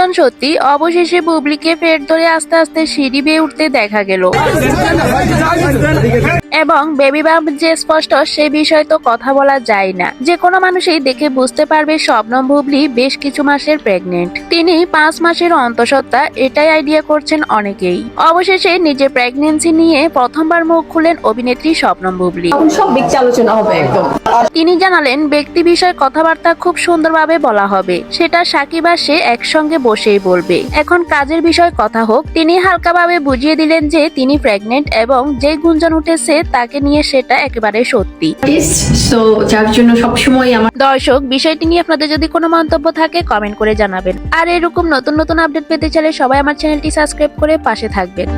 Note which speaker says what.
Speaker 1: গুঞ্জন সত্যি, অবশেষে বুবলিকে পেট ধরে আস্তে আস্তে সিঁড়ি বেয়ে উঠতে দেখা গেল। এবং বেবি বাম্প যে স্পষ্ট সে বিষয় তো কথা বলা যায় না, যে কোনো মানুষই দেখে বুঝতে পারবে শবনম বুবলি বেশ কিছু মাসের প্রেগনেন্ট। তিনি 5 মাসের অন্তঃসত্ত্বা, এটাই আইডিয়া করছেন অনেকেই। অবশেষে নিজের প্রেগনেন্সি নিয়ে প্রথমবার মুখ খুলেন অভিনেত্রী শবনম বুবলি।
Speaker 2: সব ব্যক্তি আলোচনা হবে একদম।
Speaker 1: তিনি জানালেন ব্যক্তি বিষয় কথাবার্তা খুব সুন্দরভাবে বলা হবে, সেটা সাকিব আর সে একসঙ্গে বসেই বলবে। এখন কাজের বিষয় কথা হোক। তিনি হালকাভাবে বুঝিয়ে দিলেন যে তিনি প্রেগনেন্ট এবং যে গুঞ্জন উঠেছে তাকে নিয়ে সেটা একেবারে সত্যি।
Speaker 2: সো যার জন্য সবসময় আমার
Speaker 1: দর্শক, বিষয়টি নিয়ে আপনাদের যদি কোনো মন্তব্য থাকে কমেন্ট করে জানাবেন। আর এরকম নতুন নতুন আপডেট পেতে চাইলে সবাই আমার চ্যানেলটি সাবস্ক্রাইব করে পাশে থাকবেন।